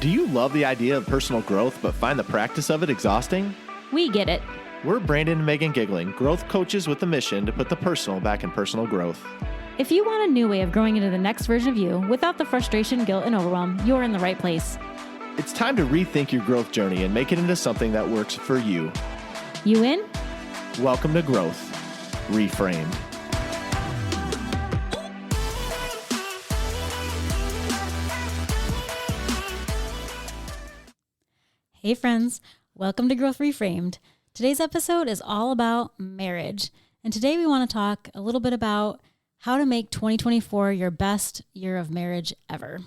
Do you love the idea of personal growth but find the practice of it exhausting? We get it. We're Brandon and Megan Giggling, growth coaches with the mission to put the personal back in personal growth. If you want a new way of growing into the next version of you without the frustration, guilt, and overwhelm, you're in the right place. It's time to rethink your growth journey and make it into something that works for you. You in? Welcome to Growth Reframed. Hey friends, welcome to Growth Reframed. Today's episode is all about marriage. And today we want to talk a little bit about how to make 2024 your best year of marriage ever.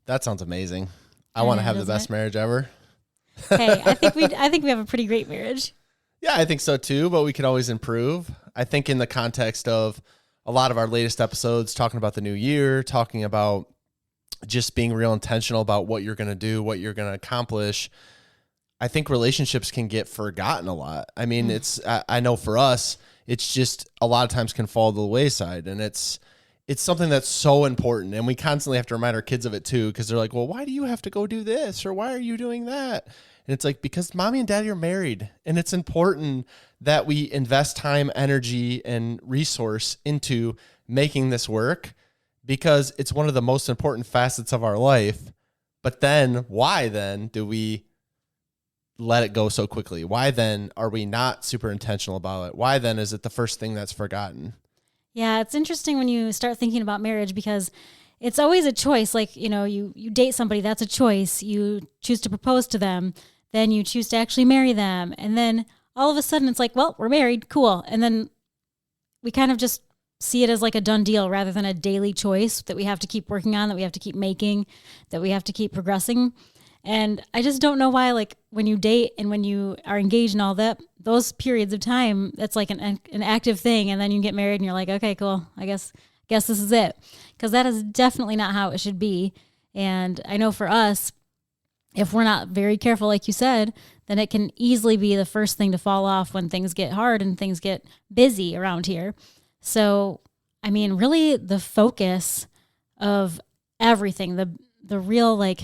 That sounds amazing. I want to have the best marriage ever. Hey, I think we have a pretty great marriage. Yeah, I think so too, but we can always improve. I think in the context of a lot of our latest episodes, talking about the new year, talking about just being real intentional about what you're going to do, what you're going to accomplish, I think relationships can get forgotten a lot. I mean, I know for us, it's just a lot of times can fall to the wayside, and it's something that's so important, and we constantly have to remind our kids of it too, because they're like, well, why do you have to go do this? Or why are you doing that? And it's like, because mommy and daddy are married, and it's important that we invest time, energy, and resource into making this work, because it's one of the most important facets of our life. But then why then do we let it go so quickly? Why then are we not super intentional about it? Why then is it the first thing that's forgotten? Yeah, it's interesting when you start thinking about marriage, because it's always a choice. Like, you date somebody, that's a choice. You choose to propose to them, then you choose to actually marry them. And then all of a sudden it's like, well, we're married, cool. And then we kind of just see it as like a done deal rather than a daily choice that we have to keep working on, that we have to keep making, that we have to keep progressing. And I just don't know why, like, when you date and when you are engaged and all that, those periods of time, that's like an active thing. And then you get married and you're like, okay, cool. I guess this is it. Because that is definitely not how it should be. And I know for us, if we're not very careful, like you said, then it can easily be the first thing to fall off when things get hard and things get busy around here. So, I mean, really the focus of everything, the real like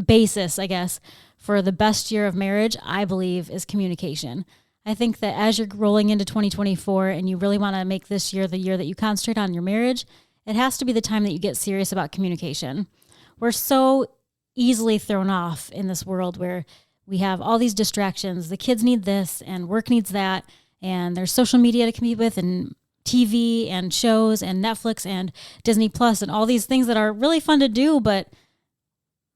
basis, I guess, for the best year of marriage, I believe, is communication. I think that as you're rolling into 2024 and you really want to make this year the year that you concentrate on your marriage, it has to be the time that you get serious about communication. We're so easily thrown off in this world where we have all these distractions. The kids need this and work needs that, and there's social media to compete with, and TV and shows and Netflix and Disney Plus and all these things that are really fun to do, but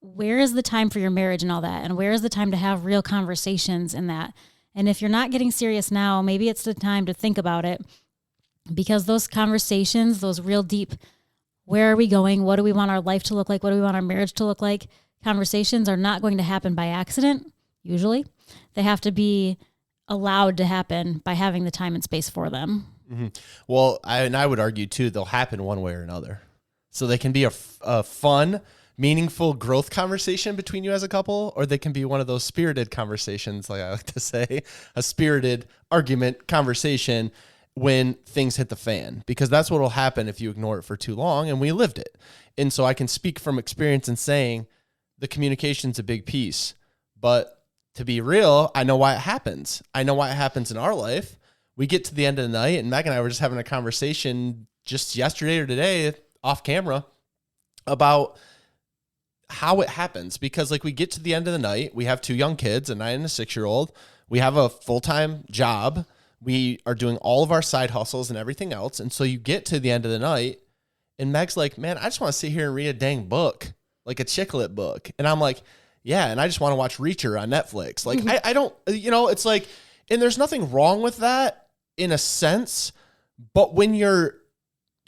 where is the time for your marriage and all that? And where is the time to have real conversations in that? And if you're not getting serious now, maybe it's the time to think about it, because those conversations, those real deep, where are we going? What do we want our life to look like? What do we want our marriage to look like? Conversations are not going to happen by accident, usually. They have to be allowed to happen by having the time and space for them. Mm-hmm. Well, I would argue too, they'll happen one way or another. So they can be a fun, meaningful growth conversation between you as a couple, or they can be one of those spirited conversations, like I like to say, a spirited argument conversation when things hit the fan, because that's what will happen if you ignore it for too long, and we lived it. And so I can speak from experience in saying the communication's a big piece, but to be real, I know why it happens. I know why it happens in our life. We get to the end of the night, and Meg and I were just having a conversation just yesterday or today off camera about how it happens, because like we get to the end of the night, we have 2 young kids, a 9 and a 6-year-old. We have a full-time job. We are doing all of our side hustles and everything else. And so you get to the end of the night and Meg's like, man, I just want to sit here and read a dang book, like a chick-lit book. And I'm like, yeah. And I just want to watch Reacher on Netflix. Like, I don't, it's like, and there's nothing wrong with that in a sense, but when you're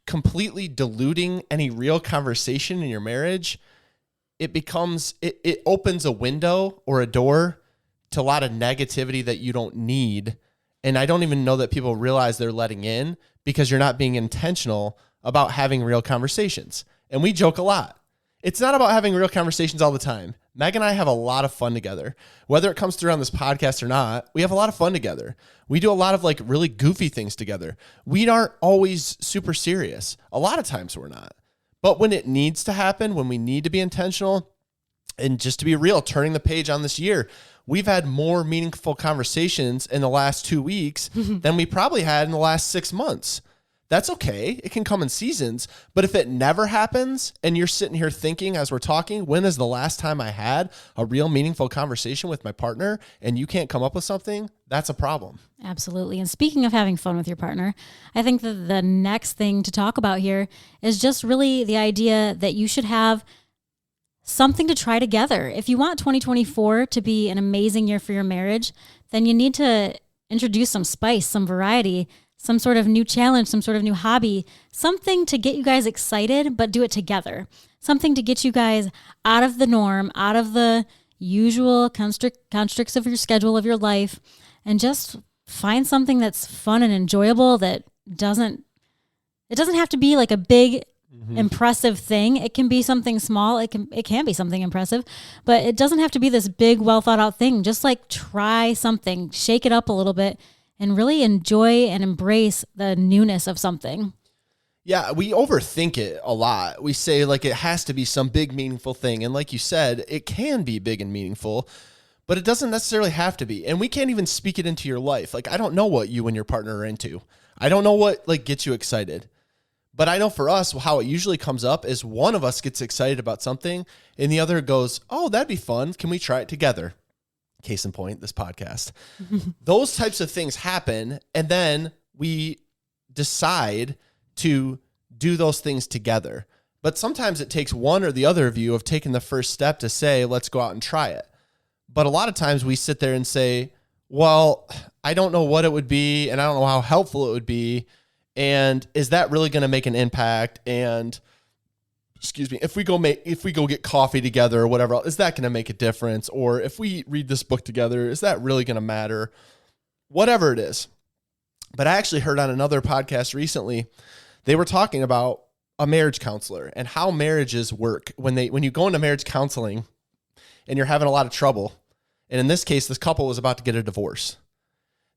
completely diluting any real conversation in your marriage, it opens a window or a door to a lot of negativity that you don't need. And I don't even know that people realize they're letting in, because you're not being intentional about having real conversations. And we joke a lot. It's not about having real conversations all the time. Meg and I have a lot of fun together. Whether it comes through on this podcast or not, we have a lot of fun together. We do a lot of like really goofy things together. We aren't always super serious. A lot of times we're not. But when it needs to happen, when we need to be intentional, And just to be real, turning the page on this year, we've had more meaningful conversations in the last 2 weeks than we probably had in the last 6 months. That's okay. It can come in seasons. But if it never happens and you're sitting here thinking as we're talking, when is the last time I had a real meaningful conversation with my partner, and you can't come up with something, that's a problem. Absolutely. And speaking of having fun with your partner, I think that the next thing to talk about here is just really the idea that you should have something to try together. If you want 2024 to be an amazing year for your marriage, then you need to introduce some spice, some variety, some sort of new challenge, some sort of new hobby, something to get you guys excited, but do it together. Something to get you guys out of the norm, out of the usual constricts of your schedule of your life, and just find something that's fun and enjoyable that doesn't have to be like a big impressive thing. It can be something small. It can be something impressive, but it doesn't have to be this big, well thought out thing. Just like try something, shake it up a little bit, and really enjoy and embrace the newness of something. Yeah, we overthink it a lot. We say like it has to be some big, meaningful thing. And like you said, it can be big and meaningful, but it doesn't necessarily have to be. And we can't even speak it into your life. Like, I don't know what you and your partner are into. I don't know what like gets you excited. But I know for us, how it usually comes up is one of us gets excited about something and the other goes, oh, that'd be fun. Can we try it together? Case in point, this podcast. Those types of things happen. And then we decide to do those things together. But sometimes it takes one or the other of you of taking the first step to say, let's go out and try it. But a lot of times we sit there and say, well, I don't know what it would be, and I don't know how helpful it would be. And is that really going to make an impact? And if we go get coffee together or whatever, is that going to make a difference? Or if we read this book together, is that really going to matter? Whatever it is. But I actually heard on another podcast recently, they were talking about a marriage counselor and how marriages work when you go into marriage counseling and you're having a lot of trouble. And in this case, this couple was about to get a divorce.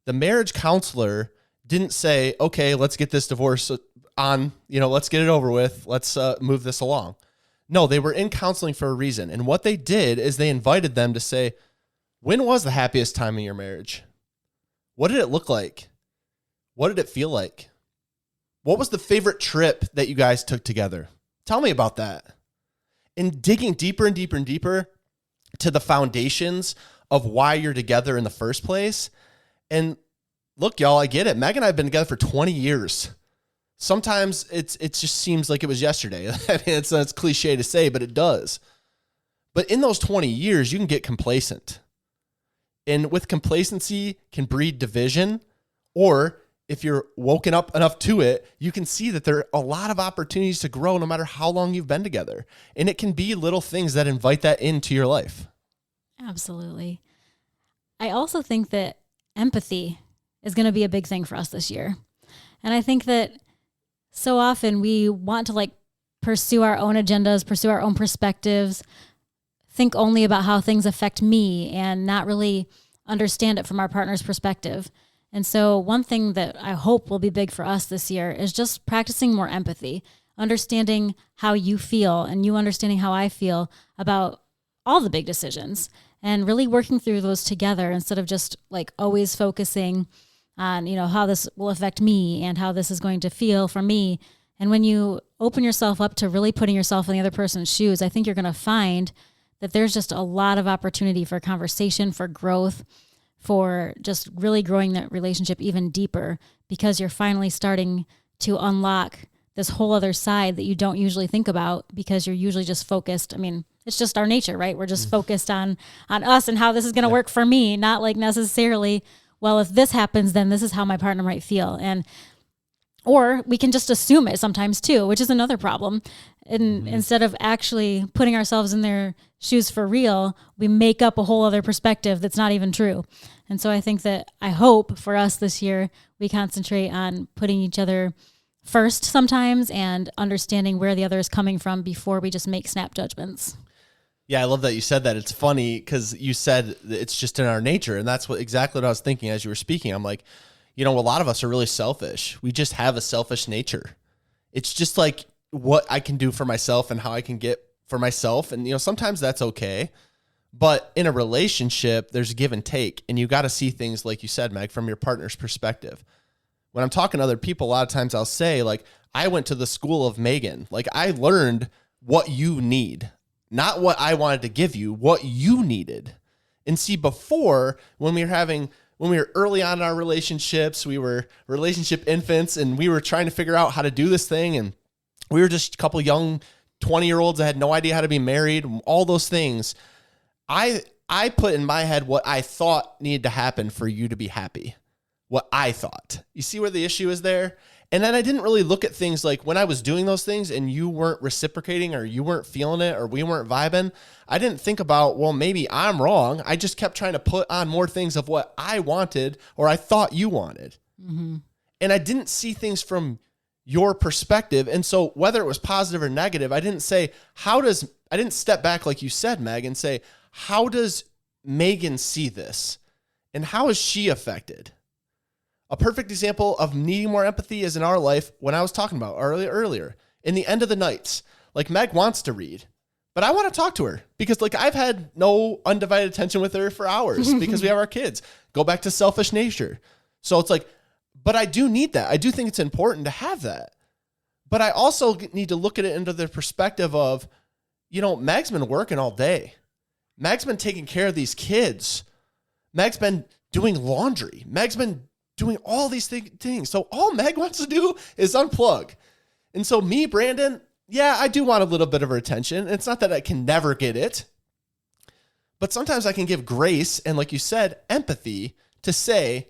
The marriage counselor didn't say, okay, let's get this divorce on, let's get it over with. Let's move this along. No, they were in counseling for a reason. And what they did is they invited them to say, when was the happiest time in your marriage? What did it look like? What did it feel like? What was the favorite trip that you guys took together? Tell me about that. And digging deeper and deeper and deeper to the foundations of why you're together in the first place. And look, y'all, I get it. Meg and I have been together for 20 years. Sometimes it just seems like it was yesterday. It's cliche to say, but it does. But in those 20 years, you can get complacent. And with complacency can breed division. Or if you're woken up enough to it, you can see that there are a lot of opportunities to grow no matter how long you've been together. And it can be little things that invite that into your life. Absolutely. I also think that empathy is going to be a big thing for us this year. And I think that so often we want to pursue our own agendas, pursue our own perspectives, think only about how things affect me and not really understand it from our partner's perspective. And so one thing that I hope will be big for us this year is just practicing more empathy, understanding how you feel and you understanding how I feel about all the big decisions and really working through those together instead of just always focusing on, how this will affect me and how this is going to feel for me. And when you open yourself up to really putting yourself in the other person's shoes, I think you're going to find that there's just a lot of opportunity for conversation, for growth, for just really growing that relationship even deeper because you're finally starting to unlock this whole other side that you don't usually think about because you're usually just focused. I mean, it's just our nature, right? We're just focused on us and how this is going to work for me, not necessarily, well, if this happens, then this is how my partner might feel. Or we can just assume it sometimes too, which is another problem. And instead of actually putting ourselves in their shoes for real, we make up a whole other perspective that's not even true. And so I hope for us this year, we concentrate on putting each other first sometimes and understanding where the other is coming from before we just make snap judgments. Yeah, I love that you said that. It's funny because you said it's just in our nature. And that's exactly what I was thinking as you were speaking. I'm like, a lot of us are really selfish. We just have a selfish nature. It's just like what I can do for myself and how I can get for myself. And, sometimes that's okay. But in a relationship, there's give and take. And you got to see things, like you said, Meg, from your partner's perspective. When I'm talking to other people, a lot of times I'll say, like, I went to the school of Megan. Like, I learned what you need, not what I wanted to give you, what you needed. And see, before, when we were early on in our relationships, we were relationship infants, and we were trying to figure out how to do this thing. And we were just a couple young 20-year-olds that had no idea how to be married, all those things. I put in my head what I thought needed to happen for you to be happy. What I thought. You see where the issue is there? And then I didn't really look at things like when I was doing those things and you weren't reciprocating or you weren't feeling it or we weren't vibing. I didn't think about, well, maybe I'm wrong. I just kept trying to put on more things of what I wanted or I thought you wanted. Mm-hmm. And I didn't see things from your perspective. And so whether it was positive or negative, I didn't step back like you said, Meg, and say, how does Megan see this? And how is she affected? A perfect example of needing more empathy is in our life when I was talking about earlier. In the end of the nights, like Meg wants to read, but I want to talk to her because like I've had no undivided attention with her for hours because we have our kids. Go back to selfish nature. So it's like, but I do need that. I do think it's important to have that. But I also need to look at it into the perspective of, Meg's been working all day. Meg's been taking care of these kids. Meg's been doing laundry. Meg's been doing all these things. So all Meg wants to do is unplug. And so me, Brandon, yeah, I do want a little bit of her attention. It's not that I can never get it, but sometimes I can give grace and, like you said, empathy to say,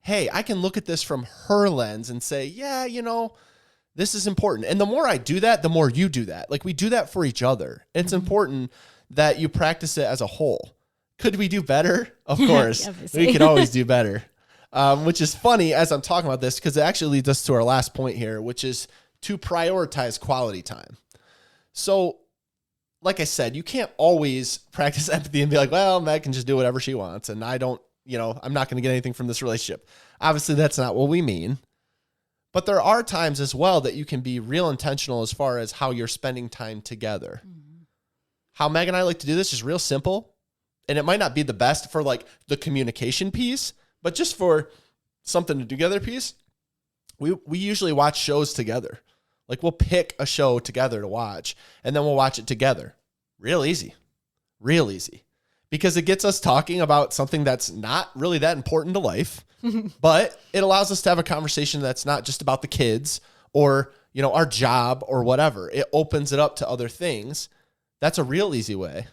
hey, I can look at this from her lens and say, yeah, this is important. And the more I do that, the more you do that. Like we do that for each other. It's important that you practice it as a whole. Could we do better? Of course. We can always do better. Which is funny as I'm talking about this because it actually leads us to our last point here, which is to prioritize quality time. So, like I said, you can't always practice empathy and be like, well, Meg can just do whatever she wants. And I don't, I'm not going to get anything from this relationship. Obviously, that's not what we mean. But there are times as well that you can be real intentional as far as how you're spending time together. Mm-hmm. How Meg and I like to do this is real simple. And it might not be the best for like the communication piece, but just for something to do together piece, we usually watch shows together. Like we'll pick a show together to watch and then we'll watch it together. Real easy. Because it gets us talking about something that's not really that important to life, but it allows us to have a conversation that's not just about the kids or, our job or whatever. It opens it up to other things. That's a real easy way.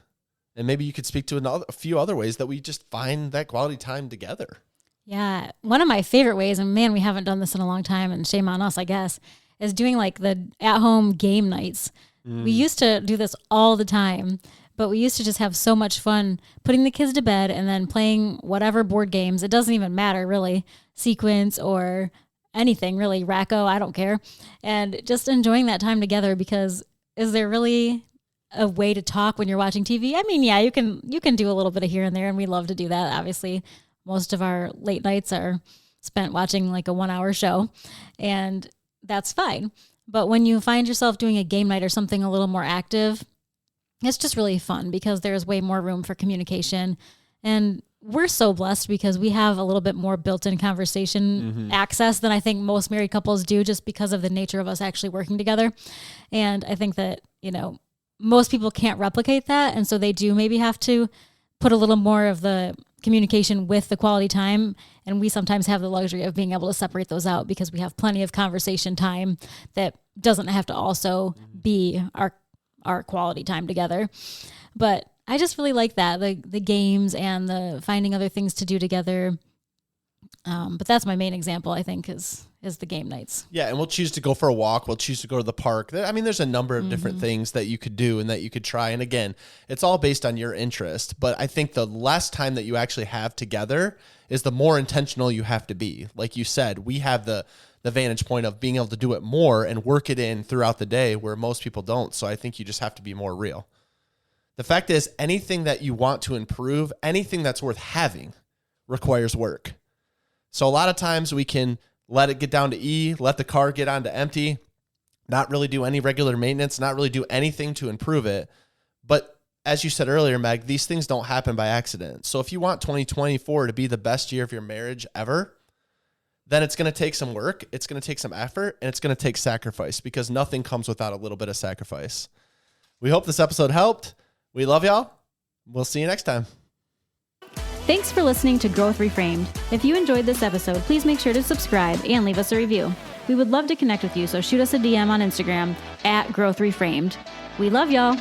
And maybe you could speak to a few other ways that we just find that quality time together. Yeah. One of my favorite ways, and man, we haven't done this in a long time and shame on us, I guess, is doing like the at-home game nights. We used to do this all the time, but we used to just have so much fun putting the kids to bed and then playing whatever board games. It doesn't even matter really, sequence or anything really, Racco, I don't care. And just enjoying that time together because is there really a way to talk when you're watching TV? I mean, yeah, you can do a little bit of here and there and we love to do that. Obviously, most of our late nights are spent watching like a 1-hour show and that's fine. But when you find yourself doing a game night or something a little more active, it's just really fun because there's way more room for communication. And we're so blessed because we have a little bit more built-in conversation access than I think most married couples do just because of the nature of us actually working together. And I think that, most people can't replicate that. And so they do maybe have to put a little more of the communication with the quality time. And we sometimes have the luxury of being able to separate those out because we have plenty of conversation time that doesn't have to also be our quality time together. But I just really like that, the games and the finding other things to do together. But that's my main example, I think, is the game nights. Yeah, and we'll choose to go for a walk. We'll choose to go to the park. I mean, there's a number of different things that you could do and that you could try. And again, it's all based on your interest. But I think the less time that you actually have together is the more intentional you have to be. Like you said, we have the vantage point of being able to do it more and work it in throughout the day where most people don't. So I think you just have to be more real. The fact is, anything that you want to improve, anything that's worth having requires work. So a lot of times we can let it get down to E, let the car get onto empty. not really do any regular maintenance, not really do anything to improve it. But as you said earlier, Meg, these things don't happen by accident. So if you want 2024 to be the best year of your marriage ever, then it's going to take some work, it's going to take some effort, and it's going to take sacrifice, because nothing comes without a little bit of sacrifice. We hope this episode helped. We love y'all. We'll see you next time. Thanks for listening to Growth Reframed. If you enjoyed this episode, please make sure to subscribe and leave us a review. We would love to connect with you, so shoot us a DM on Instagram @Growth Reframed. We love y'all.